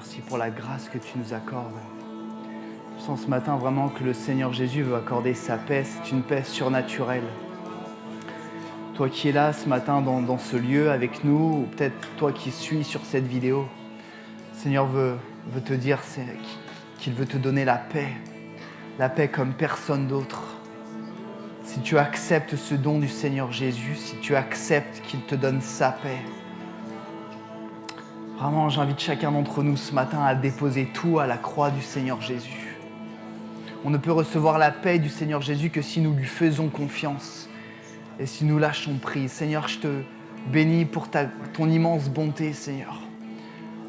Merci pour la grâce que tu nous accordes. Je sens ce matin vraiment que le Seigneur Jésus veut accorder sa paix. C'est une paix surnaturelle. Toi qui es là ce matin dans ce lieu avec nous, ou peut-être toi qui suis sur cette vidéo, le Seigneur veut te dire qu'il veut te donner la paix comme personne d'autre. Si tu acceptes ce don du Seigneur Jésus, si tu acceptes qu'il te donne sa paix, vraiment j'invite chacun d'entre nous ce matin à déposer tout à la croix du Seigneur Jésus. On ne peut recevoir la paix du Seigneur Jésus que si nous lui faisons confiance et si nous lâchons prise. Seigneur, je te bénis pour ton immense bonté, Seigneur.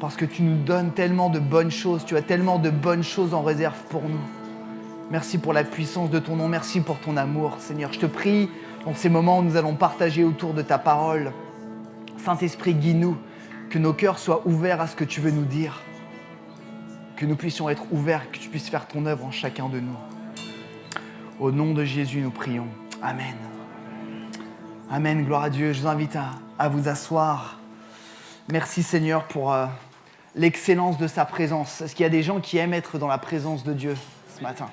Parce que tu nous donnes tellement de bonnes choses, tu as tellement de bonnes choses en réserve pour nous. Merci pour la puissance de ton nom, merci pour ton amour, Seigneur. Je te prie, dans ces moments où nous allons partager autour de ta parole, Saint-Esprit, guide-nous, que nos cœurs soient ouverts à ce que tu veux nous dire, que nous puissions être ouverts, que tu puisses faire ton œuvre en chacun de nous. Au nom de Jésus, nous prions. Amen. Amen, gloire à Dieu. Je vous invite à vous asseoir. Merci Seigneur pour l'excellence de sa présence. Est-ce qu'il y a des gens qui aiment être dans la présence de Dieu ce matin ?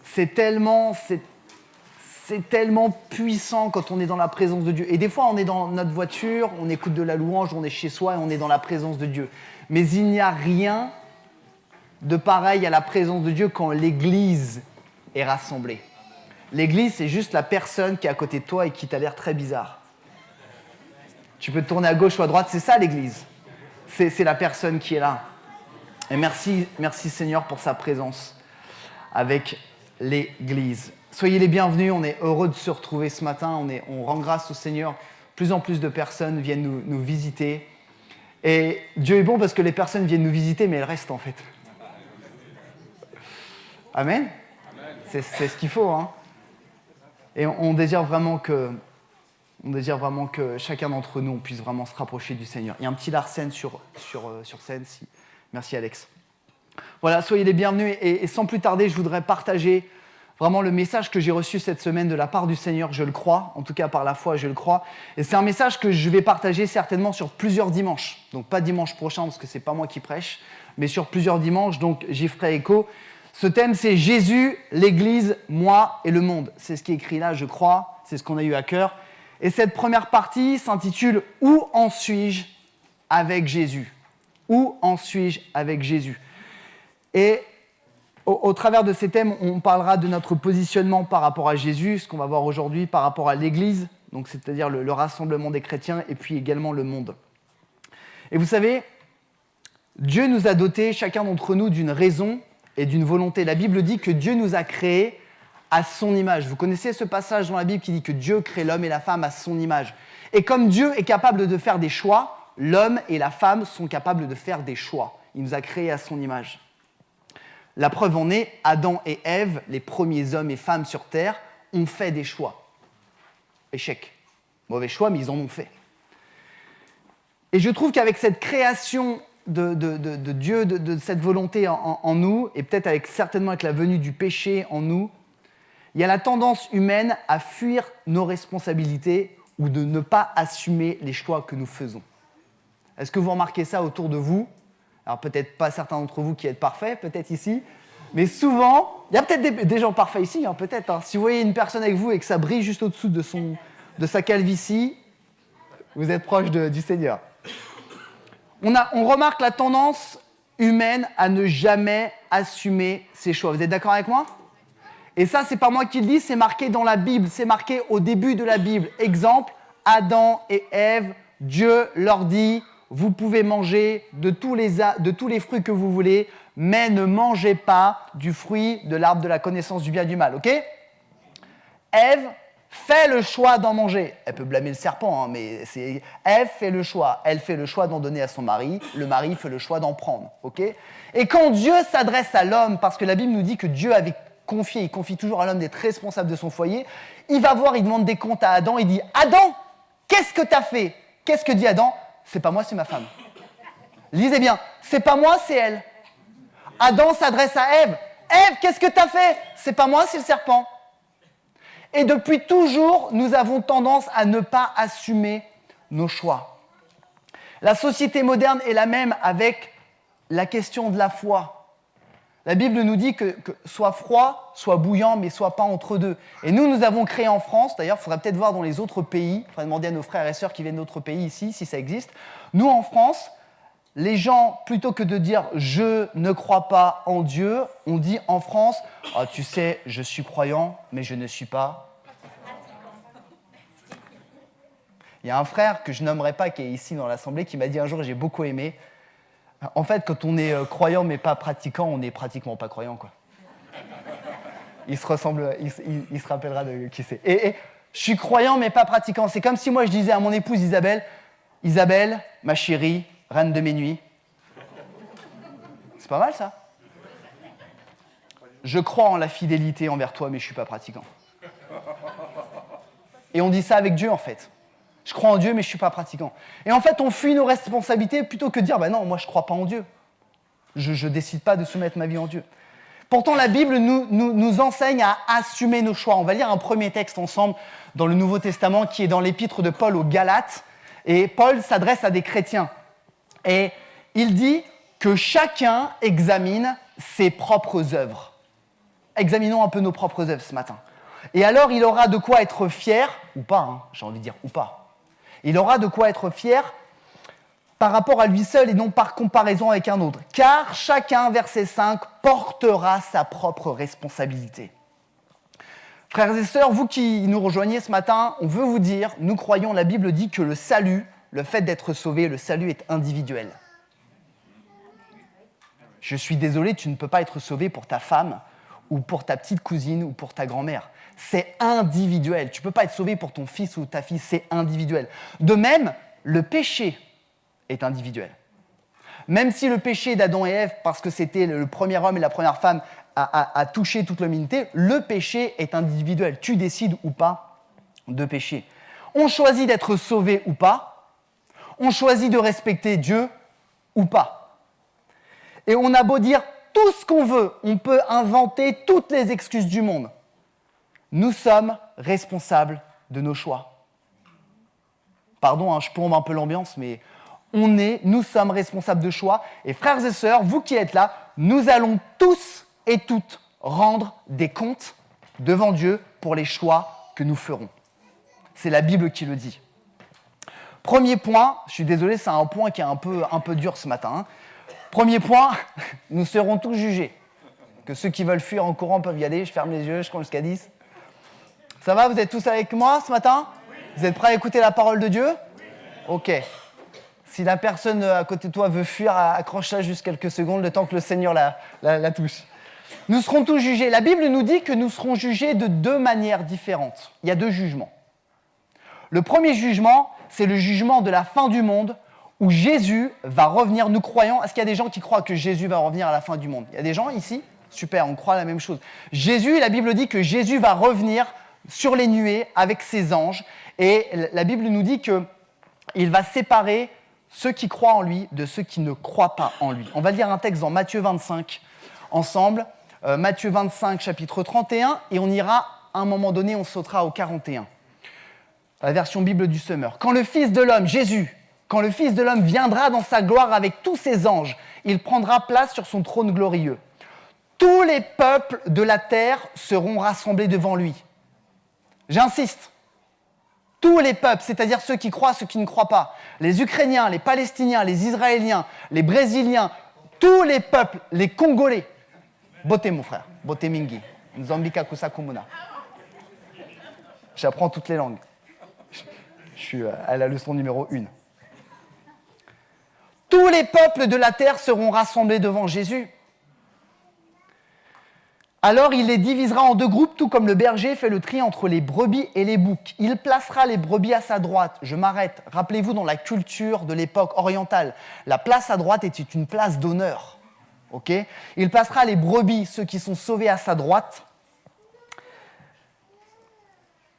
C'est tellement puissant quand on est dans la présence de Dieu. Et des fois, on est dans notre voiture, on écoute de la louange, on est chez soi et on est dans la présence de Dieu. Mais il n'y a rien de pareil à la présence de Dieu quand l'Église est rassemblée. L'Église, c'est juste la personne qui est à côté de toi et qui t'a l'air très bizarre. Tu peux te tourner à gauche ou à droite, c'est ça l'Église. C'est la personne qui est là. Et merci Seigneur pour sa présence avec l'Église. Soyez les bienvenus, on est heureux de se retrouver ce matin, on rend grâce au Seigneur. Plus en plus de personnes viennent nous visiter. Et Dieu est bon parce que les personnes viennent nous visiter, mais elles restent en fait. Amen. C'est ce qu'il faut, hein. Et on désire vraiment que chacun d'entre nous puisse vraiment se rapprocher du Seigneur. Il y a un petit Larsen sur scène. Merci Alex. Voilà, soyez les bienvenus. Et sans plus tarder, je voudrais partager vraiment le message que j'ai reçu cette semaine de la part du Seigneur. Je le crois, en tout cas par la foi, je le crois. Et c'est un message que je vais partager certainement sur plusieurs dimanches. Donc pas dimanche prochain parce que c'est pas moi qui prêche, mais sur plusieurs dimanches. Donc j'y ferai écho. Ce thème, c'est Jésus, l'Église, moi et le monde. C'est ce qui est écrit là, je crois. C'est ce qu'on a eu à cœur. Et cette première partie s'intitule « Où en suis-je avec Jésus ?» Où en suis-je avec Jésus ? Et au travers de ces thèmes, on parlera de notre positionnement par rapport à Jésus, ce qu'on va voir aujourd'hui par rapport à l'Église, donc c'est-à-dire le rassemblement des chrétiens, et puis également le monde. Et vous savez, Dieu nous a dotés, chacun d'entre nous, d'une raison et d'une volonté. La Bible dit que Dieu nous a créés à son image. Vous connaissez ce passage dans la Bible qui dit que Dieu crée l'homme et la femme à son image. Et comme Dieu est capable de faire des choix, l'homme et la femme sont capables de faire des choix. Il nous a créés à son image. La preuve en est, Adam et Ève, les premiers hommes et femmes sur Terre, ont fait des choix. Échec. Mauvais choix, mais ils en ont fait. Et je trouve qu'avec cette création de Dieu, de cette volonté en nous, et peut-être certainement avec la venue du péché en nous, il y a la tendance humaine à fuir nos responsabilités ou de ne pas assumer les choix que nous faisons. Est-ce que vous remarquez ça autour de vous ? Alors peut-être pas certains d'entre vous qui êtes parfaits, peut-être ici, mais souvent, il y a peut-être des gens parfaits ici, hein, peut-être. Hein. Si vous voyez une personne avec vous et que ça brille juste au-dessous de sa calvitie, vous êtes proche du Seigneur. On remarque la tendance humaine à ne jamais assumer ses choix. Vous êtes d'accord avec moi ? Et ça, c'est pas moi qui le dis, c'est marqué dans la Bible, c'est marqué au début de la Bible. Exemple, Adam et Ève, Dieu leur dit « Vous pouvez manger de tous les fruits que vous voulez, mais ne mangez pas du fruit de l'arbre de la connaissance du bien et du mal. » Ok ? Ève fait le choix d'en manger. Elle peut blâmer le serpent, hein, mais Ève fait le choix. Elle fait le choix d'en donner à son mari. Le mari fait le choix d'en prendre. Ok ? Et quand Dieu s'adresse à l'homme, parce que la Bible nous dit que Dieu avait confié, il confie toujours à l'homme d'être responsable de son foyer, il demande des comptes à Adam, il dit « Adam, qu'est-ce que tu as fait ?» Qu'est-ce que dit Adam ? C'est pas moi, c'est ma femme. Lisez bien, c'est pas moi, c'est elle. Adam s'adresse à Ève. Ève, qu'est-ce que tu as fait ? C'est pas moi, c'est le serpent. Et depuis toujours, nous avons tendance à ne pas assumer nos choix. La société moderne est la même avec la question de la foi. La Bible nous dit que soit froid, soit bouillant, mais soit pas entre deux. Et nous avons créé en France, d'ailleurs, il faudrait peut-être voir dans les autres pays, il faudrait demander à nos frères et sœurs qui viennent d'autres pays ici, si ça existe. Nous, en France, les gens, plutôt que de dire « je ne crois pas en Dieu », on dit en France « ah, tu sais, je suis croyant, mais je ne suis pas ». Il y a un frère que je nommerai pas, qui est ici dans l'Assemblée, qui m'a dit un jour, et j'ai beaucoup aimé, en fait, quand on est croyant mais pas pratiquant, on n'est pratiquement pas croyant, quoi. Il se rappellera de qui c'est. Et je suis croyant mais pas pratiquant. C'est comme si moi je disais à mon épouse Isabelle, « Isabelle, ma chérie, reine de mes nuits. » C'est pas mal, ça. Je crois en la fidélité envers toi, mais je ne suis pas pratiquant. Et on dit ça avec Dieu, en fait. Je crois en Dieu, mais je ne suis pas pratiquant. Et en fait, on fuit nos responsabilités plutôt que de dire « non, moi, je ne crois pas en Dieu. Je ne décide pas de soumettre ma vie en Dieu. » Pourtant, la Bible nous enseigne à assumer nos choix. On va lire un premier texte ensemble dans le Nouveau Testament qui est dans l'épître de Paul aux Galates. Et Paul s'adresse à des chrétiens. Et il dit que chacun examine ses propres œuvres. Examinons un peu nos propres œuvres ce matin. Et alors, il aura de quoi être fier, ou pas, hein, j'ai envie de dire ou pas. Il aura de quoi être fier par rapport à lui seul et non par comparaison avec un autre. Car chacun, verset 5, portera sa propre responsabilité. Frères et sœurs, vous qui nous rejoignez ce matin, on veut vous dire, nous croyons, la Bible dit que le salut, le fait d'être sauvé, le salut est individuel. Je suis désolé, tu ne peux pas être sauvé pour ta femme ou pour ta petite cousine ou pour ta grand-mère. C'est individuel. Tu ne peux pas être sauvé pour ton fils ou ta fille, c'est individuel. De même, le péché est individuel. Même si le péché d'Adam et Ève, parce que c'était le premier homme et la première femme, a touché toute l'humanité, le péché est individuel. Tu décides ou pas de pécher. On choisit d'être sauvé ou pas. On choisit de respecter Dieu ou pas. Et on a beau dire tout ce qu'on veut, on peut inventer toutes les excuses du monde. Nous sommes responsables de nos choix. Pardon, hein, je plombe un peu l'ambiance, mais nous sommes responsables de choix. Et frères et sœurs, vous qui êtes là, nous allons tous et toutes rendre des comptes devant Dieu pour les choix que nous ferons. C'est la Bible qui le dit. Premier point, je suis désolé, c'est un point qui est un peu dur ce matin. Hein. Premier point, nous serons tous jugés. Que ceux qui veulent fuir en courant peuvent y aller. Je ferme les yeux, je compte jusqu'à 10. Ça va, vous êtes tous avec moi ce matin ? Vous êtes prêts à écouter la parole de Dieu ? Ok. Si la personne à côté de toi veut fuir, accroche-la juste quelques secondes, le temps que le Seigneur la touche. Nous serons tous jugés. La Bible nous dit que nous serons jugés de deux manières différentes. Il y a deux jugements. Le premier jugement, c'est le jugement de la fin du monde, où Jésus va revenir. Nous croyons, est-ce qu'il y a des gens qui croient que Jésus va revenir à la fin du monde ? Il y a des gens ici ? Super, on croit la même chose. Jésus, la Bible dit que Jésus va revenir sur les nuées avec ses anges. Et la Bible nous dit qu'il va séparer ceux qui croient en lui de ceux qui ne croient pas en lui. On va lire un texte dans Matthieu 25 ensemble. Matthieu 25, chapitre 31, et on ira, à un moment donné, on sautera au 41. La version Bible du Semeur. Quand le Fils de l'homme, Jésus, quand le Fils de l'homme viendra dans sa gloire avec tous ses anges, il prendra place sur son trône glorieux. Tous les peuples de la terre seront rassemblés devant lui. J'insiste. Tous les peuples, c'est-à-dire ceux qui croient, ceux qui ne croient pas. Les Ukrainiens, les Palestiniens, les Israéliens, les Brésiliens, tous les peuples, les Congolais. Boté mon frère, boté mingi. Nzambika kusa kumuna. J'apprends toutes les langues. Je suis à la leçon numéro 1. Tous les peuples de la terre seront rassemblés devant Jésus. Alors il les divisera en deux groupes, tout comme le berger fait le tri entre les brebis et les boucs. Il placera les brebis à sa droite. Je m'arrête. Rappelez-vous, dans la culture de l'époque orientale, la place à droite était une place d'honneur. Okay ? Il placera les brebis, ceux qui sont sauvés, à sa droite,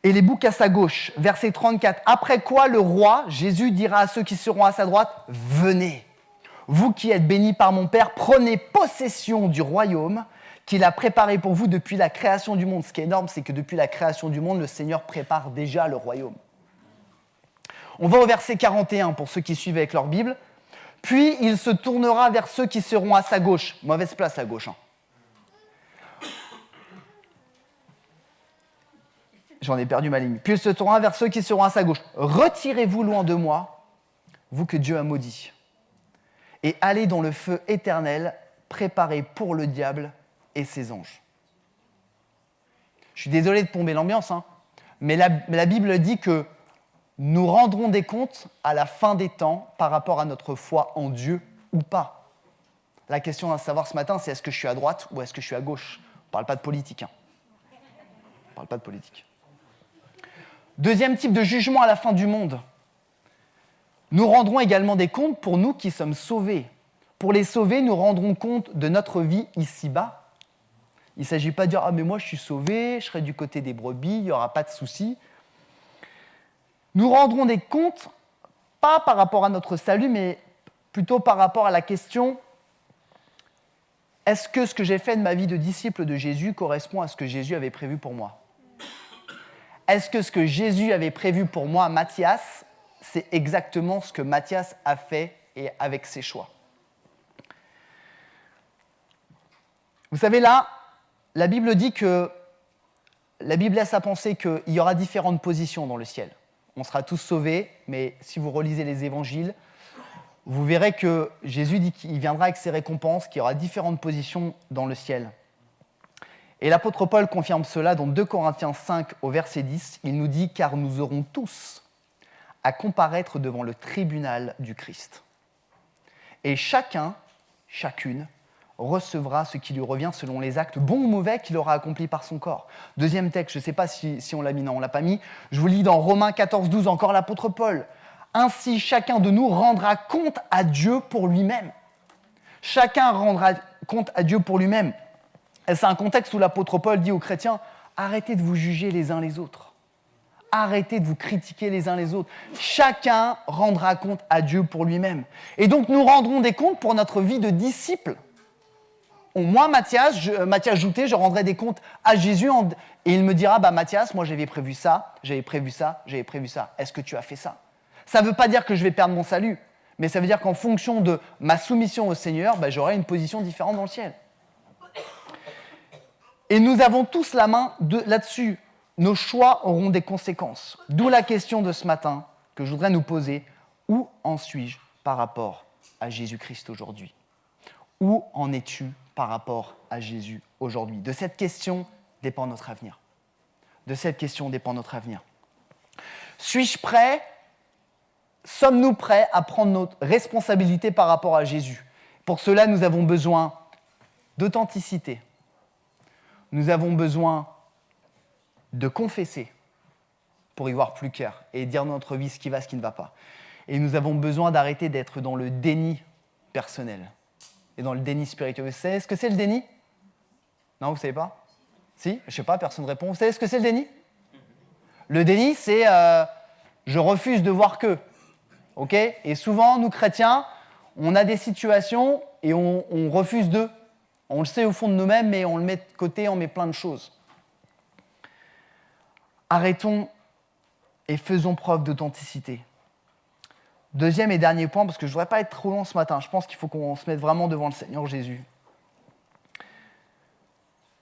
et les boucs à sa gauche. Verset 34. Après quoi le roi, Jésus, dira à ceux qui seront à sa droite, « Venez, vous qui êtes bénis par mon Père, prenez possession du royaume qu'il a préparé pour vous depuis la création du monde. » Ce qui est énorme, c'est que depuis la création du monde, le Seigneur prépare déjà le royaume. On va au verset 41 pour ceux qui suivent avec leur Bible. Puis il se tournera vers ceux qui seront à sa gauche. Mauvaise place à gauche. J'en ai perdu ma ligne. Puis il se tournera vers ceux qui seront à sa gauche. Retirez-vous loin de moi, vous que Dieu a maudit, et allez dans le feu éternel préparé pour le diable et ses anges. Je suis désolé de plomber l'ambiance, mais la Bible dit que nous rendrons des comptes à la fin des temps par rapport à notre foi en Dieu ou pas. La question à savoir ce matin, c'est est-ce que je suis à droite ou est-ce que je suis à gauche ? On ne parle pas de politique. On ne parle pas de politique. Deuxième type de jugement à la fin du monde. Nous rendrons également des comptes pour nous qui sommes sauvés. Pour les sauvés, nous rendrons compte de notre vie ici-bas. Il ne s'agit pas de dire « Ah, mais moi, je suis sauvé, je serai du côté des brebis, il n'y aura pas de souci. » Nous rendrons des comptes, pas par rapport à notre salut, mais plutôt par rapport à la question « Est-ce que ce que j'ai fait de ma vie de disciple de Jésus correspond à ce que Jésus avait prévu pour moi ?» Est-ce que ce que Jésus avait prévu pour moi, Mathias, c'est exactement ce que Mathias a fait et avec ses choix? Vous savez, là, la Bible dit que la Bible laisse à penser qu'il y aura différentes positions dans le ciel. On sera tous sauvés, mais si vous relisez les évangiles, vous verrez que Jésus dit qu'il viendra avec ses récompenses, qu'il y aura différentes positions dans le ciel. Et l'apôtre Paul confirme cela dans 2 Corinthiens 5 au verset 10. Il nous dit « Car nous aurons tous à comparaître devant le tribunal du Christ. Et chacun, chacune, recevra ce qui lui revient selon les actes bons ou mauvais qu'il aura accomplis par son corps. » Deuxième texte, je ne sais pas si on l'a mis, non, on ne l'a pas mis. Je vous lis dans Romains 14, 12, encore l'apôtre Paul. « Ainsi, chacun de nous rendra compte à Dieu pour lui-même. » Chacun rendra compte à Dieu pour lui-même. Et c'est un contexte où l'apôtre Paul dit aux chrétiens « Arrêtez de vous juger les uns les autres. Arrêtez de vous critiquer les uns les autres. Chacun rendra compte à Dieu pour lui-même. » Et donc, nous rendrons des comptes pour notre vie de disciple. Moi, Mathias Joutet, je rendrai des comptes à Jésus et il me dira « Mathias, moi j'avais prévu ça, j'avais prévu ça, j'avais prévu ça. Est-ce que tu as fait ça ?» Ça ne veut pas dire que je vais perdre mon salut, mais ça veut dire qu'en fonction de ma soumission au Seigneur, j'aurai une position différente dans le ciel. Et nous avons tous la main là-dessus. Nos choix auront des conséquences. D'où la question de ce matin que je voudrais nous poser. Où en suis-je par rapport à Jésus-Christ aujourd'hui ? Où en es-tu par rapport à Jésus aujourd'hui ? De cette question dépend notre avenir. De cette question dépend notre avenir. Suis-je prêt ? Sommes-nous prêts à prendre notre responsabilité par rapport à Jésus ? Pour cela, nous avons besoin d'authenticité. Nous avons besoin de confesser pour y voir plus clair et dire dans notre vie ce qui va, ce qui ne va pas. Et nous avons besoin d'arrêter d'être dans le déni personnel et dans le déni spirituel. Vous savez ce que c'est le déni ? Non, vous ne savez pas ? Si ? Je ne sais pas, personne ne répond. Vous savez ce que c'est le déni ? Le déni, c'est je refuse de voir que. Ok ? Et souvent, nous chrétiens, on a des situations et on refuse d'eux. On le sait au fond de nous-mêmes, mais on le met de côté, on met plein de choses. Arrêtons et faisons preuve d'authenticité. Deuxième et dernier point, parce que je ne voudrais pas être trop long ce matin, je pense qu'il faut qu'on se mette vraiment devant le Seigneur Jésus.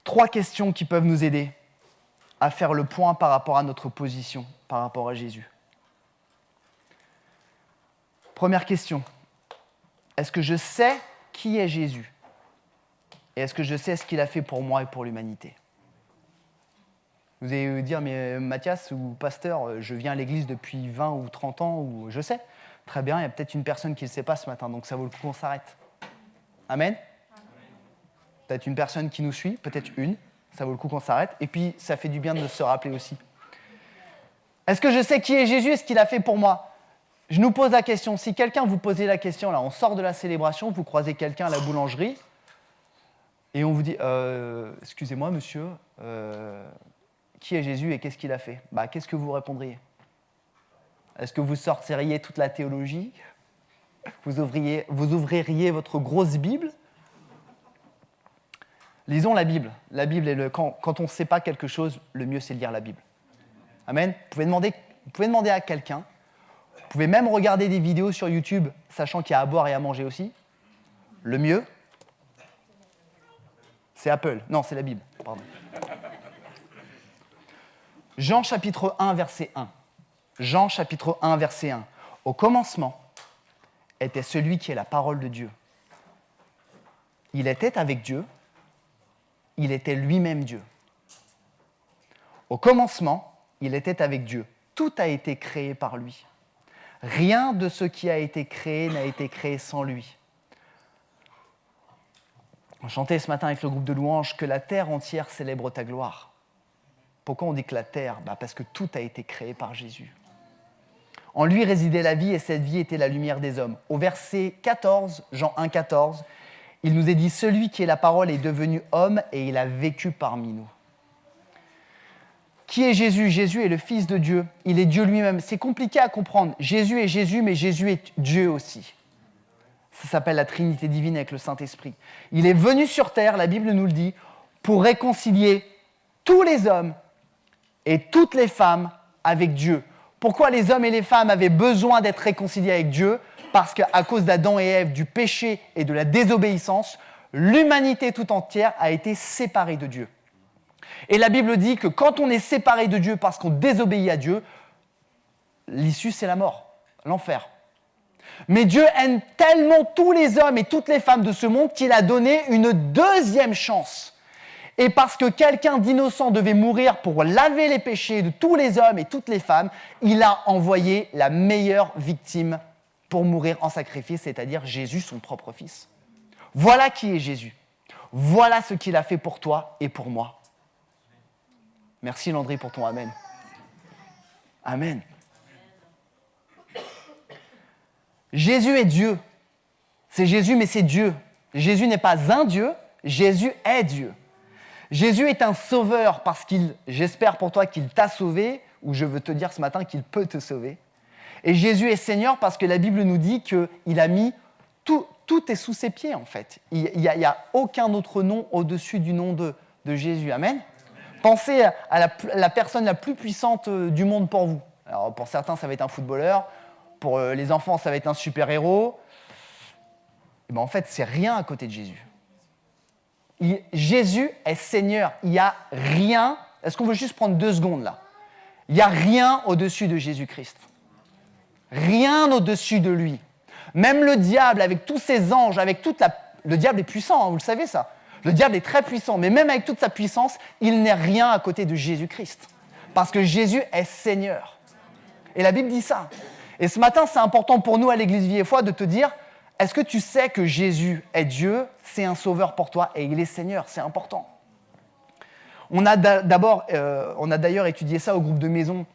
3 questions qui peuvent nous aider à faire le point par rapport à notre position, par rapport à Jésus. Première question, est-ce que je sais qui est Jésus ? Et est-ce que je sais ce qu'il a fait pour moi et pour l'humanité ? Vous allez me dire, mais Mathias ou pasteur, je viens à l'église depuis 20 ou 30 ans, ou je sais. Très bien, il y a peut-être une personne qui ne le sait pas ce matin, donc ça vaut le coup qu'on s'arrête. Amen ? Peut-être une personne qui nous suit, peut-être une, ça vaut le coup qu'on s'arrête. Et puis, ça fait du bien de se rappeler aussi. Est-ce que je sais qui est Jésus et ce qu'il a fait pour moi ? Je nous pose la question, si quelqu'un vous posait la question, là, on sort de la célébration, vous croisez quelqu'un à la boulangerie, et on vous dit, excusez-moi monsieur, qui est Jésus et qu'est-ce qu'il a fait ? Qu'est-ce que vous répondriez ? Est-ce que vous sortiriez toute la théologie ? Vous ouvririez votre grosse Bible ? Lisons la Bible. La Bible est quand on ne sait pas quelque chose, le mieux c'est de lire la Bible. Amen. Vous pouvez demander à quelqu'un, Vous pouvez même regarder des vidéos sur YouTube, sachant qu'il y a à boire et à manger aussi. Le mieux, c'est Apple. Non, c'est la Bible, pardon. Jean chapitre 1, verset 1. Jean chapitre 1, verset 1. Au commencement était celui qui est la parole de Dieu. Il était avec Dieu, il était lui-même Dieu. Au commencement, il était avec Dieu. Tout a été créé par lui. Rien de ce qui a été créé n'a été créé sans lui. On chantait ce matin avec le groupe de louanges que la terre entière célèbre ta gloire. Pourquoi on dit que la terre ? Parce que tout a été créé par Jésus. En lui résidait la vie et cette vie était la lumière des hommes. Au verset 14, Jean 1, 14, il nous est dit « Celui qui est la parole est devenu homme et il a vécu parmi nous ». Qui est Jésus ? Jésus est le Fils de Dieu. Il est Dieu lui-même. C'est compliqué à comprendre. Jésus est Jésus, mais Jésus est Dieu aussi. Ça s'appelle la Trinité divine avec le Saint-Esprit. Il est venu sur terre, la Bible nous le dit, pour réconcilier tous les hommes et toutes les femmes avec Dieu. Pourquoi les hommes et les femmes avaient besoin d'être réconciliés avec Dieu ? Parce qu'à cause d'Adam et Ève, du péché et de la désobéissance, l'humanité tout entière a été séparée de Dieu. Et la Bible dit que quand on est séparé de Dieu parce qu'on désobéit à Dieu, l'issue c'est la mort, l'enfer. Mais Dieu aime tellement tous les hommes et toutes les femmes de ce monde qu'il a donné une deuxième chance. Et parce que quelqu'un d'innocent devait mourir pour laver les péchés de tous les hommes et toutes les femmes, il a envoyé la meilleure victime pour mourir en sacrifice, c'est-à-dire Jésus, son propre fils. Voilà qui est Jésus. Voilà ce qu'il a fait pour toi et pour moi. Merci Landry pour ton Amen. Amen. Jésus est Dieu. C'est Jésus, mais c'est Dieu. Jésus n'est pas un Dieu, Jésus est Dieu. Jésus est un sauveur parce j'espère pour toi qu'il t'a sauvé, ou je veux te dire ce matin qu'il peut te sauver. Et Jésus est Seigneur parce que la Bible nous dit qu'il a mis tout est sous ses pieds en fait. Il n'y a aucun autre nom au-dessus du nom de Jésus. Amen. Pensez à la personne la plus puissante du monde pour vous. Alors pour certains, ça va être un footballeur. Pour les enfants, ça va être un super-héros. Et ben, en fait, c'est rien à côté de Jésus. Jésus est Seigneur. Il n'y a rien. Est-ce qu'on veut juste prendre 2 secondes là ? Il n'y a rien au-dessus de Jésus-Christ. Rien au-dessus de lui. Même le diable, avec tous ses anges, le diable est puissant, hein, vous le savez ça. Le diable est très puissant, mais même avec toute sa puissance, il n'est rien à côté de Jésus-Christ. Parce que Jésus est Seigneur. Et la Bible dit ça. Et ce matin, c'est important pour nous à l'Église Vie et Foi de te dire, est-ce que tu sais que Jésus est Dieu, c'est un sauveur pour toi et il est Seigneur, c'est important. On a d'ailleurs étudié ça au groupe de maison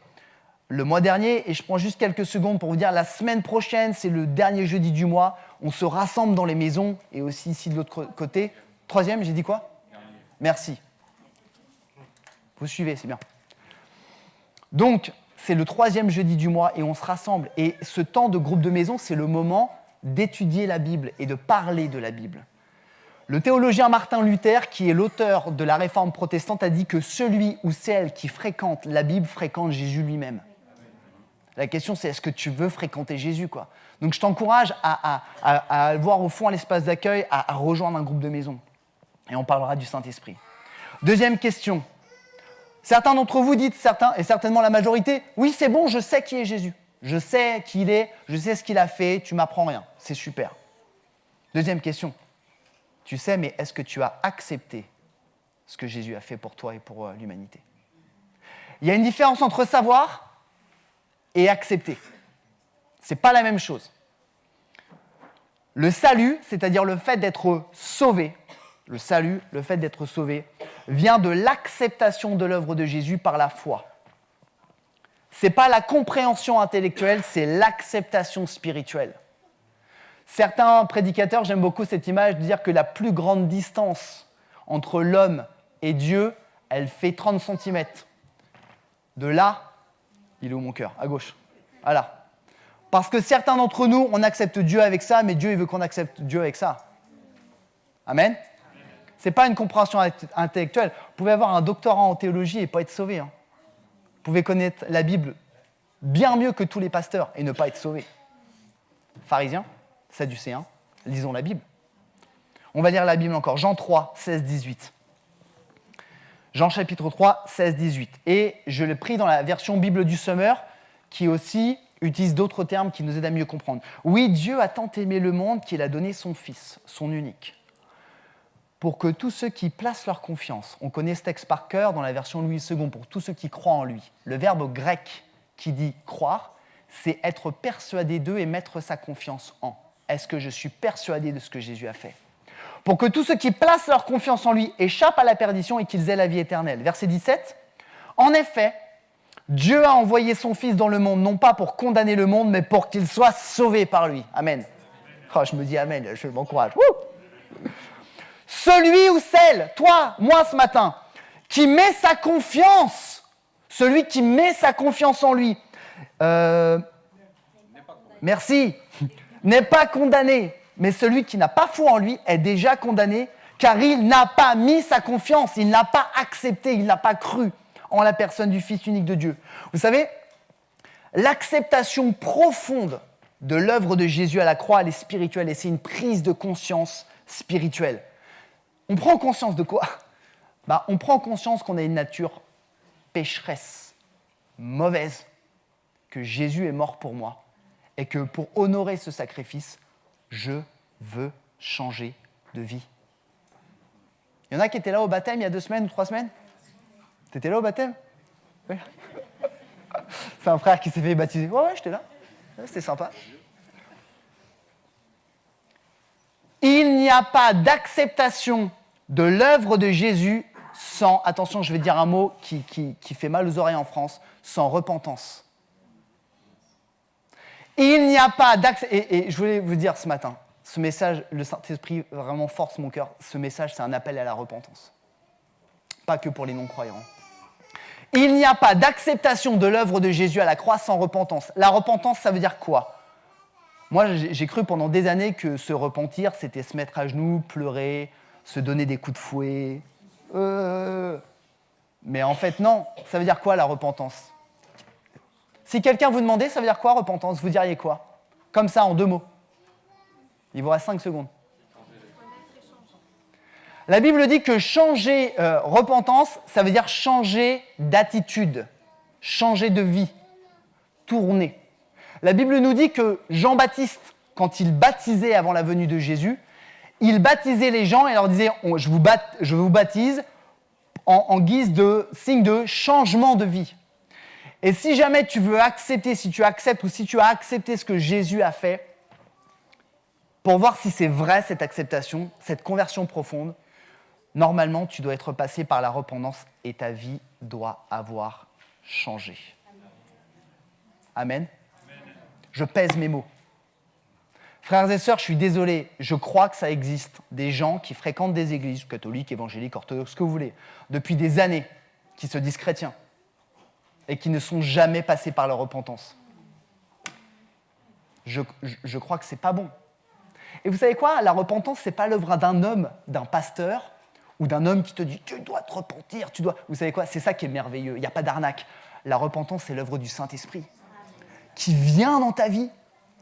le mois dernier et je prends juste quelques secondes pour vous dire, la semaine prochaine, c'est le dernier jeudi du mois, on se rassemble dans les maisons et aussi ici de l'autre côté. 3e, j'ai dit quoi ? Merci. Vous suivez, c'est bien. Donc, c'est le 3e jeudi du mois et on se rassemble. Et ce temps de groupe de maison, c'est le moment d'étudier la Bible et de parler de la Bible. Le théologien Martin Luther, qui est l'auteur de la Réforme protestante, a dit que celui ou celle qui fréquente la Bible fréquente Jésus lui-même. La question, c'est est-ce que tu veux fréquenter Jésus, quoi ? Donc, je t'encourage à voir au fond à l'espace d'accueil, à rejoindre un groupe de maison. Et on parlera du Saint-Esprit. 2e question. Certains d'entre vous dites, certains, et certainement la majorité, oui, c'est bon, je sais qui est Jésus. Je sais qui il est, je sais ce qu'il a fait, tu m'apprends rien. C'est super. 2e question. Tu sais, mais est-ce que tu as accepté ce que Jésus a fait pour toi et pour l'humanité ? Il y a une différence entre savoir et accepter. Ce n'est pas la même chose. Le salut, c'est-à-dire le fait d'être sauvé, le salut, le fait d'être sauvé, vient de l'acceptation de l'œuvre de Jésus par la foi. Ce n'est pas la compréhension intellectuelle, c'est l'acceptation spirituelle. Certains prédicateurs, j'aime beaucoup cette image, de dire que la plus grande distance entre l'homme et Dieu, elle fait 30 cm. De là, il est où mon cœur ? À gauche. Voilà. Parce que certains d'entre nous, on accepte Dieu avec ça, mais Dieu, il veut qu'on accepte Dieu avec ça. Amen ? Ce n'est pas une compréhension intellectuelle. Vous pouvez avoir un doctorat en théologie et pas être sauvé. Hein. Vous pouvez connaître la Bible bien mieux que tous les pasteurs et ne pas être sauvé. Pharisiens, sadducéens, lisons la Bible. On va lire la Bible encore. Jean 3, 16, 18. Jean chapitre 3, 16, 18. Et je l'ai pris dans la version Bible du Summer, qui aussi utilise d'autres termes qui nous aident à mieux comprendre. Oui, Dieu a tant aimé le monde qu'il a donné son Fils, son unique, pour que tous ceux qui placent leur confiance, on connaît ce texte par cœur dans la version Louis II, pour tous ceux qui croient en lui. Le verbe grec qui dit croire, c'est être persuadé d'eux et mettre sa confiance en. Est-ce que je suis persuadé de ce que Jésus a fait ? Pour que tous ceux qui placent leur confiance en lui échappent à la perdition et qu'ils aient la vie éternelle. Verset 17. En effet, Dieu a envoyé son Fils dans le monde, non pas pour condamner le monde, mais pour qu'il soit sauvé par lui. Amen. Oh, je me dis amen, je m'encourage. Wouh! Celui ou celle, toi, moi ce matin, qui met sa confiance, celui qui met sa confiance en lui, merci, n'est pas condamné, mais celui qui n'a pas foi en lui est déjà condamné, car il n'a pas mis sa confiance, il n'a pas accepté, il n'a pas cru en la personne du Fils unique de Dieu. Vous savez, l'acceptation profonde de l'œuvre de Jésus à la croix, elle est spirituelle et c'est une prise de conscience spirituelle. On prend conscience de quoi ? On prend conscience qu'on a une nature pécheresse, mauvaise, que Jésus est mort pour moi et que pour honorer ce sacrifice, je veux changer de vie. Il y en a qui étaient là au baptême il y a 2 semaines ou 3 semaines ? T'étais là au baptême ? Oui. C'est un frère qui s'est fait baptiser. Ouais, j'étais là. Ouais, c'était sympa. Il n'y a pas d'acceptation de l'œuvre de Jésus sans, attention, je vais dire un mot qui fait mal aux oreilles en France, sans repentance. Il n'y a pas d'acceptation. Et je voulais vous dire ce matin, ce message, le Saint-Esprit vraiment force mon cœur. Ce message, c'est un appel à la repentance. Pas que pour les non-croyants. Il n'y a pas d'acceptation de l'œuvre de Jésus à la croix sans repentance. La repentance, ça veut dire quoi ? Moi, j'ai cru pendant des années que se repentir, c'était se mettre à genoux, pleurer, se donner des coups de fouet. Mais en fait, non. Ça veut dire quoi, la repentance ? Si quelqu'un vous demandait, ça veut dire quoi, repentance ? Vous diriez quoi ? Comme ça, en 2 mots. Il vous reste 5 secondes. La Bible dit que changer, repentance, ça veut dire changer d'attitude, changer de vie, tourner. La Bible nous dit que Jean-Baptiste, quand il baptisait avant la venue de Jésus, il baptisait les gens et leur disait « Je vous baptise en guise de signe de changement de vie ». Et si jamais tu veux accepter, si tu acceptes ou si tu as accepté ce que Jésus a fait, pour voir si c'est vrai cette acceptation, cette conversion profonde, normalement, tu dois être passé par la repentance et ta vie doit avoir changé. Amen. Je pèse mes mots. Frères et sœurs, je suis désolé, je crois que ça existe des gens qui fréquentent des églises, catholiques, évangéliques, orthodoxes, ce que vous voulez, depuis des années, qui se disent chrétiens et qui ne sont jamais passés par la repentance. Je crois que c'est pas bon. Et vous savez quoi ? La repentance, c'est pas l'œuvre d'un homme, d'un pasteur, ou d'un homme qui te dit « tu dois te repentir, tu dois… » Vous savez quoi ? C'est ça qui est merveilleux, il n'y a pas d'arnaque. La repentance, c'est l'œuvre du Saint-Esprit qui vient dans ta vie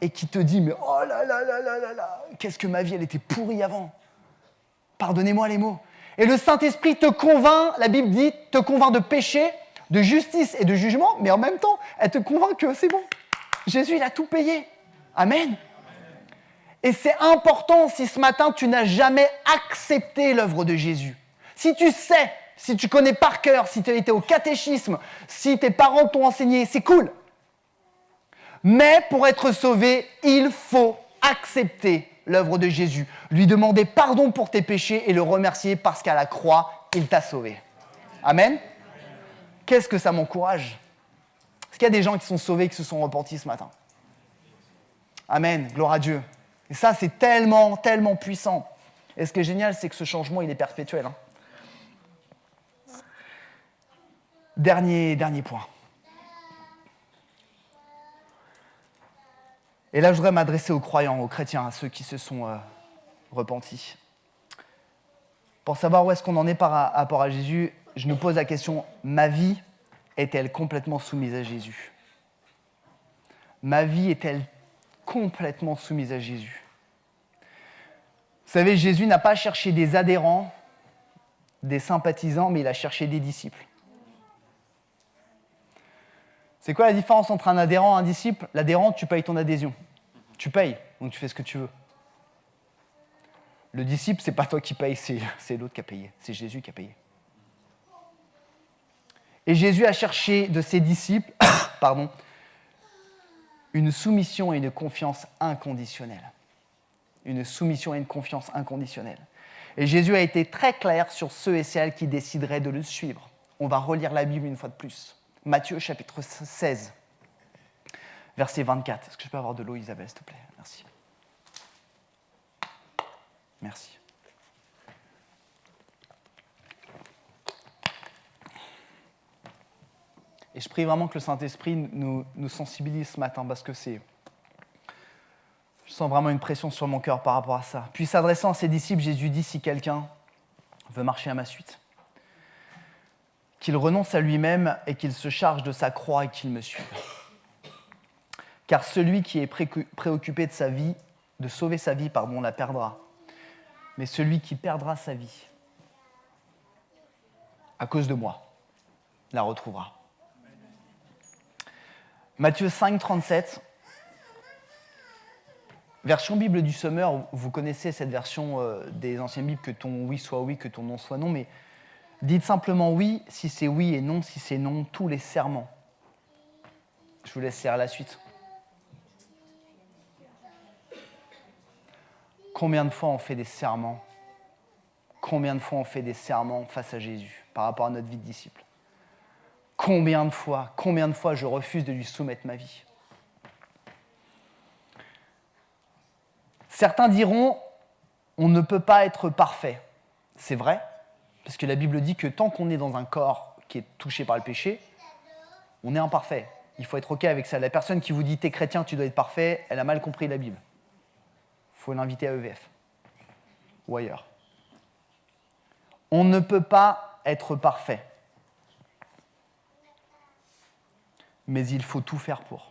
et qui te dit « mais oh là là là là là là, qu'est-ce que ma vie, elle était pourrie avant. Pardonnez-moi les mots. » Et le Saint-Esprit te convainc, la Bible dit, te convainc de péché, de justice et de jugement, mais en même temps, elle te convainc que c'est bon. Jésus, il a tout payé. Amen. Et c'est important si ce matin, tu n'as jamais accepté l'œuvre de Jésus. Si tu sais, si tu connais par cœur, si tu as été au catéchisme, si tes parents t'ont enseigné, c'est cool. Mais pour être sauvé, il faut accepter l'œuvre de Jésus, lui demander pardon pour tes péchés et le remercier parce qu'à la croix, il t'a sauvé. Amen. Qu'est-ce que ça m'encourage ? Est-ce qu'il y a des gens qui sont sauvés, qui se sont repentis ce matin ? Amen, gloire à Dieu. Et ça, c'est tellement, tellement puissant. Et ce qui est génial, c'est que ce changement, il est perpétuel. Dernier point. Et là, je voudrais m'adresser aux croyants, aux chrétiens, à ceux qui se sont repentis. Pour savoir où est-ce qu'on en est par rapport à Jésus, je nous pose la question, ma vie est-elle complètement soumise à Jésus ? ma vie est-elle complètement soumise à Jésus? Vous savez, Jésus n'a pas cherché des adhérents, des sympathisants, mais il a cherché des disciples. C'est quoi la différence entre un adhérent et un disciple? L'adhérent, tu payes ton adhésion. Tu payes, donc tu fais ce que tu veux. Le disciple, c'est pas toi qui paye, c'est l'autre qui a payé. C'est Jésus qui a payé. Et Jésus a cherché de ses disciples une soumission et une confiance inconditionnelle. Une soumission et une confiance inconditionnelle. Et Jésus a été très clair sur ceux et celles qui décideraient de le suivre. On va relire la Bible une fois de plus. Matthieu chapitre 16, verset 24. Est-ce que je peux avoir de l'eau, Isabelle, s'il te plaît? Merci. Merci. Et je prie vraiment que le Saint-Esprit nous sensibilise ce matin parce que je sens vraiment une pression sur mon cœur par rapport à ça. Puis s'adressant à ses disciples, Jésus dit, si quelqu'un veut marcher à ma suite, qu'il renonce à lui-même et qu'il se charge de sa croix et qu'il me suive. Car celui qui est préoccupé de sa vie, de sauver sa vie, la perdra. Mais celui qui perdra sa vie, à cause de moi, la retrouvera. Matthieu 5, 37, version Bible du Sommeur, vous connaissez cette version des anciennes Bibles, que ton oui soit oui, que ton non soit non, mais dites simplement oui si c'est oui et non si c'est non, tous les serments. Je vous laisse lire la suite. Combien de fois on fait des serments? Combien de fois on fait des serments face à Jésus par rapport à notre vie de disciple? Combien de fois je refuse de lui soumettre ma vie? Certains diront, on ne peut pas être parfait. C'est vrai, parce que la Bible dit que tant qu'on est dans un corps qui est touché par le péché, on est imparfait. Il faut être OK avec ça. La personne qui vous dit « t'es chrétien, tu dois être parfait », elle a mal compris la Bible. Il faut l'inviter à EVF ou ailleurs. On ne peut pas être parfait. Mais il faut tout faire pour.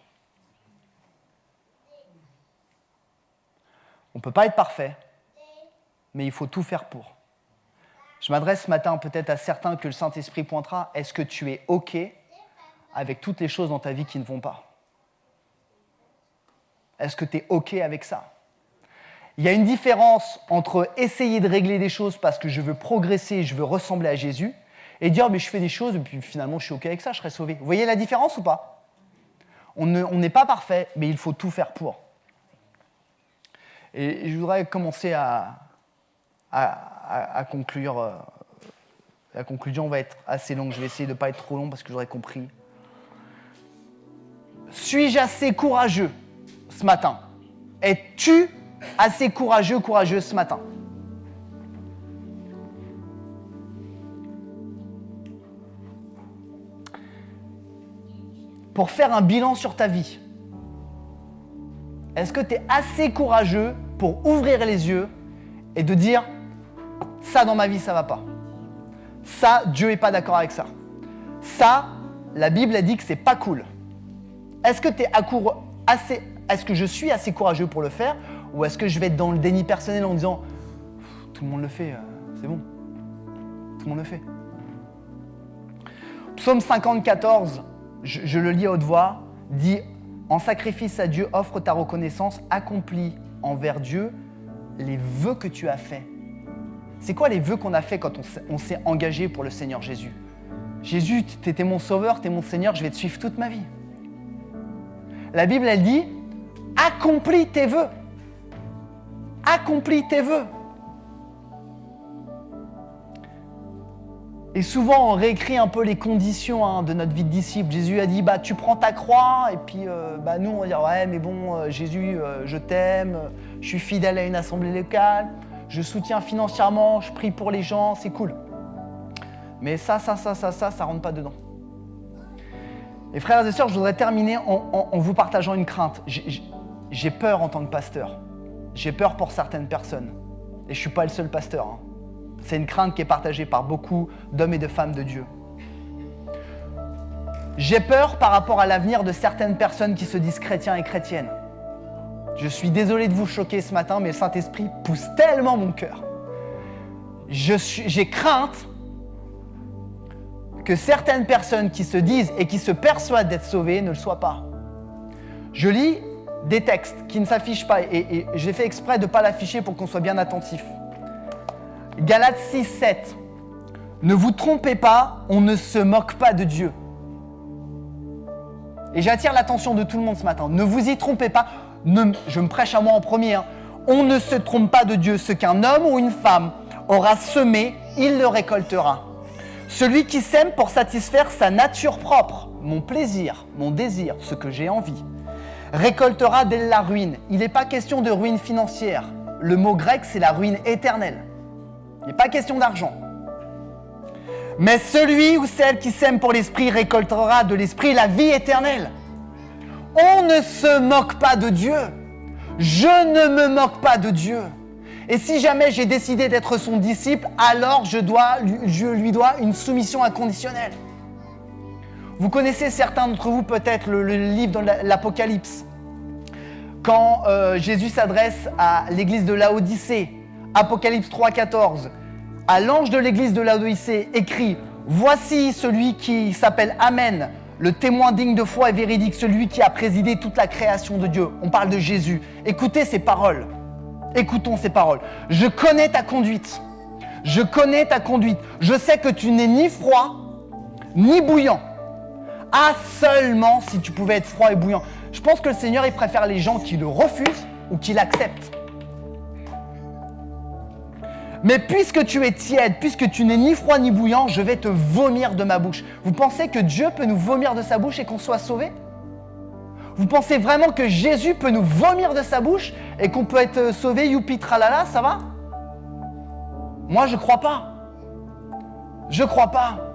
On ne peut pas être parfait, mais il faut tout faire pour. Je m'adresse ce matin peut-être à certains que le Saint-Esprit pointera. Est-ce que tu es OK avec toutes les choses dans ta vie qui ne vont pas? Est-ce que tu es OK avec ça? Il y a une différence entre essayer de régler des choses parce que je veux progresser, je veux ressembler à Jésus, et dire mais je fais des choses et puis finalement je suis OK avec ça, je serai sauvé. Vous voyez la différence ou pas? On n'est pas parfait, mais il faut tout faire pour. Et je voudrais commencer à conclure. La conclusion va être assez longue, je vais essayer de ne pas être trop long parce que j'aurais compris. Suis-je assez courageux ce matin? Es-tu assez courageuse ce matin? Pour faire un bilan sur ta vie, est-ce que tu es assez courageux pour ouvrir les yeux et de dire « ça dans ma vie, ça ne va pas. Ça, Dieu n'est pas d'accord avec ça. Ça, la Bible a dit que c'est pas cool. » Est-ce que est-ce que je suis assez courageux pour le faire ou est-ce que je vais être dans le déni personnel en disant « tout le monde le fait, c'est bon. Tout le monde le fait. » Psaume 54, je le lis à haute voix, dit « En sacrifice à Dieu, offre ta reconnaissance, accomplis envers Dieu les vœux que tu as faits. » C'est quoi les vœux qu'on a faits quand on s'est engagé pour le Seigneur Jésus? Jésus, tu étais mon sauveur, tu es mon Seigneur, je vais te suivre toute ma vie. La Bible, elle dit « Accomplis tes vœux. » Accomplis tes vœux. Et souvent, on réécrit un peu les conditions de notre vie de disciple. Jésus a dit, tu prends ta croix, et puis nous, on va dire, ouais, mais bon, Jésus, je t'aime, je suis fidèle à une assemblée locale, je soutiens financièrement, je prie pour les gens, c'est cool. Mais ça rentre pas dedans. Et frères et sœurs, je voudrais terminer en vous partageant une crainte. J'ai peur en tant que pasteur. J'ai peur pour certaines personnes. Et je ne suis pas le seul pasteur. C'est une crainte qui est partagée par beaucoup d'hommes et de femmes de Dieu. J'ai peur par rapport à l'avenir de certaines personnes qui se disent chrétiens et chrétiennes. Je suis désolé de vous choquer ce matin, mais le Saint-Esprit pousse tellement mon cœur. J'ai crainte que certaines personnes qui se disent et qui se persuadent d'être sauvées ne le soient pas. Je lis des textes qui ne s'affichent pas et j'ai fait exprès de ne pas l'afficher pour qu'on soit bien attentif. Galates 6, 7. Ne vous trompez pas, on ne se moque pas de Dieu. Et j'attire l'attention de tout le monde ce matin. Ne vous y trompez pas. Je me prêche à moi en premier. On ne se trompe pas de Dieu. Ce qu'un homme ou une femme aura semé, il le récoltera. Celui qui sème pour satisfaire sa nature propre, mon plaisir, mon désir, ce que j'ai envie, récoltera de la ruine. Il n'est pas question de ruine financière. Le mot grec, c'est la ruine éternelle. Il n'est pas question d'argent. Mais celui ou celle qui sème pour l'esprit récoltera de l'esprit la vie éternelle. On ne se moque pas de Dieu. Je ne me moque pas de Dieu. Et si jamais j'ai décidé d'être son disciple, alors je lui dois une soumission inconditionnelle. Vous connaissez certains d'entre vous peut-être le livre de l'Apocalypse. Quand Jésus s'adresse à l'église de Laodicée, Apocalypse 3,14, à l'ange de l'église de Laodicée écrit « Voici celui qui s'appelle Amen, le témoin digne de foi et véridique, celui qui a présidé toute la création de Dieu. » On parle de Jésus. Écoutez ces paroles. Écoutons ces paroles. « Je connais ta conduite. Je connais ta conduite. Je sais que tu n'es ni froid, ni bouillant. Ah, seulement si tu pouvais être froid et bouillant. » Je pense que le Seigneur, il préfère les gens qui le refusent ou qui l'acceptent. Mais puisque tu es tiède, puisque tu n'es ni froid ni bouillant, je vais te vomir de ma bouche. Vous pensez que Dieu peut nous vomir de sa bouche et qu'on soit sauvé ? Vous pensez vraiment que Jésus peut nous vomir de sa bouche et qu'on peut être sauvé, youpi, tralala, ça va ? Moi, je crois pas. Je crois pas.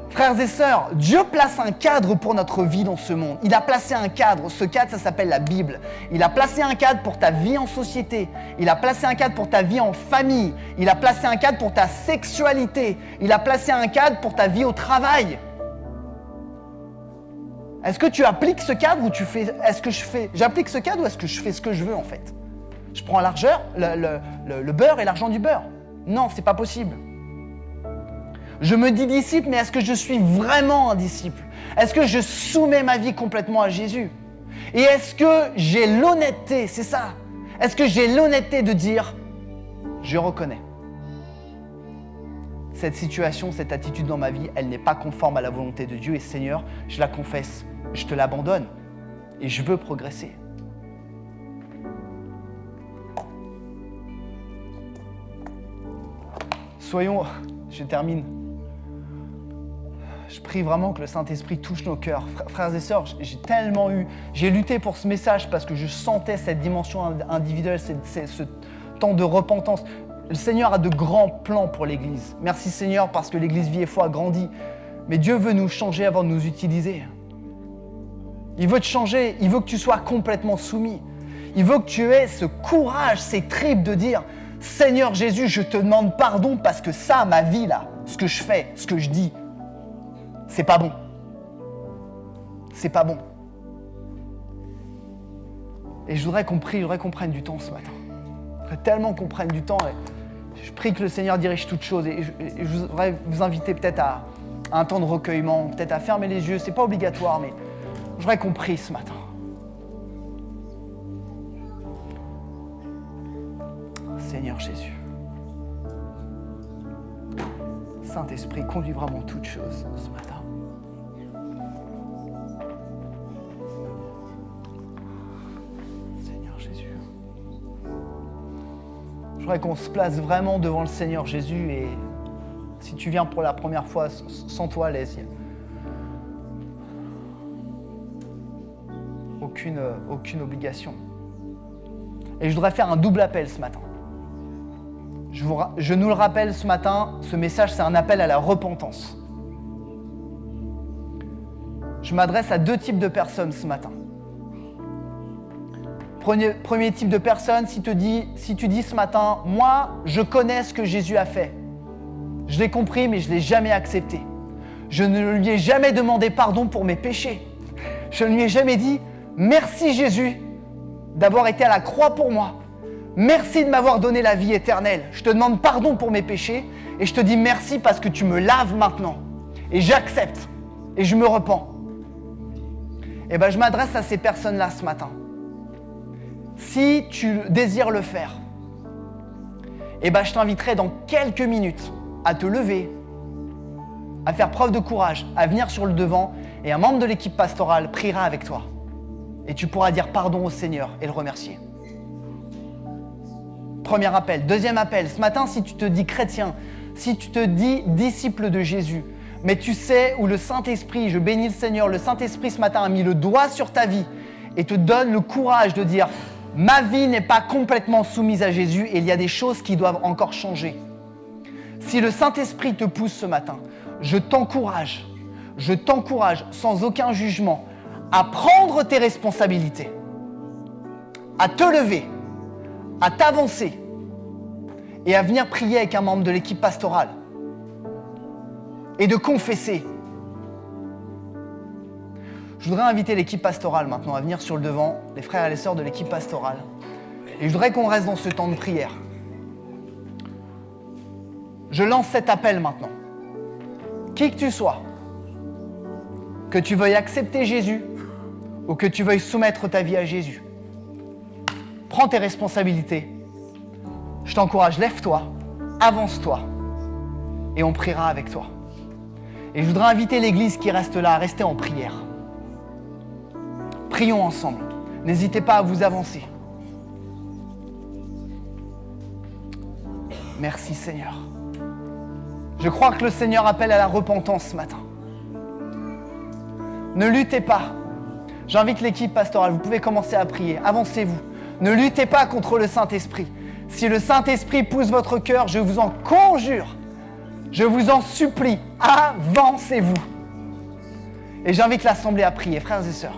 Frères et sœurs, Dieu place un cadre pour notre vie dans ce monde. Il a placé un cadre. Ce cadre, ça s'appelle la Bible. Il a placé un cadre pour ta vie en société. Il a placé un cadre pour ta vie en famille. Il a placé un cadre pour ta sexualité. Il a placé un cadre pour ta vie au travail. Est-ce que tu appliques ce cadre ou j'applique ce cadre ou est-ce que je fais ce que je veux en fait ? Je prends le beurre et l'argent du beurre. Non, c'est pas possible. Je me dis disciple, mais est-ce que je suis vraiment un disciple ? Est-ce que je soumets ma vie complètement à Jésus ? Et est-ce que j'ai l'honnêteté, c'est ça ? Est-ce que j'ai l'honnêteté de dire « Je reconnais. Cette situation, cette attitude dans ma vie, elle n'est pas conforme à la volonté de Dieu et Seigneur, je la confesse, je te l'abandonne et je veux progresser. » Je termine. Je prie vraiment que le Saint-Esprit touche nos cœurs. Frères et sœurs, j'ai lutté pour ce message parce que je sentais cette dimension individuelle, ce temps de repentance. Le Seigneur a de grands plans pour l'Église. Merci Seigneur parce que l'Église Vie et Foi a grandi. Mais Dieu veut nous changer avant de nous utiliser. Il veut te changer, il veut que tu sois complètement soumis. Il veut que tu aies ce courage, ces tripes de dire « Seigneur Jésus, je te demande pardon parce que ça, ma vie là, ce que je fais, ce que je dis, c'est pas bon. C'est pas bon. » Et je voudrais qu'on prenne du temps ce matin. Je voudrais tellement qu'on prenne du temps. Et je prie que le Seigneur dirige toutes choses. Et je voudrais vous inviter peut-être à un temps de recueillement, peut-être à fermer les yeux. C'est pas obligatoire, mais je voudrais qu'on prie ce matin. Seigneur Jésus. Saint-Esprit, conduis vraiment toutes choses ce matin. Seigneur Jésus. Je voudrais qu'on se place vraiment devant le Seigneur Jésus et si tu viens pour la première fois, sens-toi à l'aise. Aucune obligation. Et je voudrais faire un double appel ce matin. Je nous le rappelle ce matin, ce message, c'est un appel à la repentance. Je m'adresse à deux types de personnes ce matin. Premier type de personne, si tu dis ce matin, moi, je connais ce que Jésus a fait. Je l'ai compris, mais je ne l'ai jamais accepté. Je ne lui ai jamais demandé pardon pour mes péchés. Je ne lui ai jamais dit « Merci Jésus d'avoir été à la croix pour moi. Merci de m'avoir donné la vie éternelle. Je te demande pardon pour mes péchés et je te dis merci parce que tu me laves maintenant. Et j'accepte et je me repens. » Et bien, je m'adresse à ces personnes-là ce matin. Si tu désires le faire, et ben, je t'inviterai dans quelques minutes à te lever, à faire preuve de courage, à venir sur le devant et un membre de l'équipe pastorale priera avec toi. Et tu pourras dire pardon au Seigneur et le remercier. Premier appel. Deuxième appel. Ce matin, si tu te dis chrétien, si tu te dis disciple de Jésus, mais tu sais où le Saint-Esprit, je bénis le Seigneur, le Saint-Esprit ce matin a mis le doigt sur ta vie et te donne le courage de dire « Ma vie n'est pas complètement soumise à Jésus et il y a des choses qui doivent encore changer. » Si le Saint-Esprit te pousse ce matin, je t'encourage sans aucun jugement à prendre tes responsabilités, à te lever, à t'avancer et à venir prier avec un membre de l'équipe pastorale et de confesser. Je voudrais inviter l'équipe pastorale maintenant à venir sur le devant, les frères et les sœurs de l'équipe pastorale. Et je voudrais qu'on reste dans ce temps de prière. Je lance cet appel maintenant. Qui que tu sois, que tu veuilles accepter Jésus ou que tu veuilles soumettre ta vie à Jésus, prends tes responsabilités. Je t'encourage, lève-toi, avance-toi et on priera avec toi. Et je voudrais inviter l'église qui reste là à rester en prière. Prions ensemble. N'hésitez pas à vous avancer. Merci Seigneur. Je crois que le Seigneur appelle à la repentance ce matin. Ne luttez pas. J'invite l'équipe pastorale, vous pouvez commencer à prier. Avancez-vous. Ne luttez pas contre le Saint-Esprit. Si le Saint-Esprit pousse votre cœur, je vous en conjure, je vous en supplie, avancez-vous. Et j'invite l'assemblée à prier, frères et sœurs.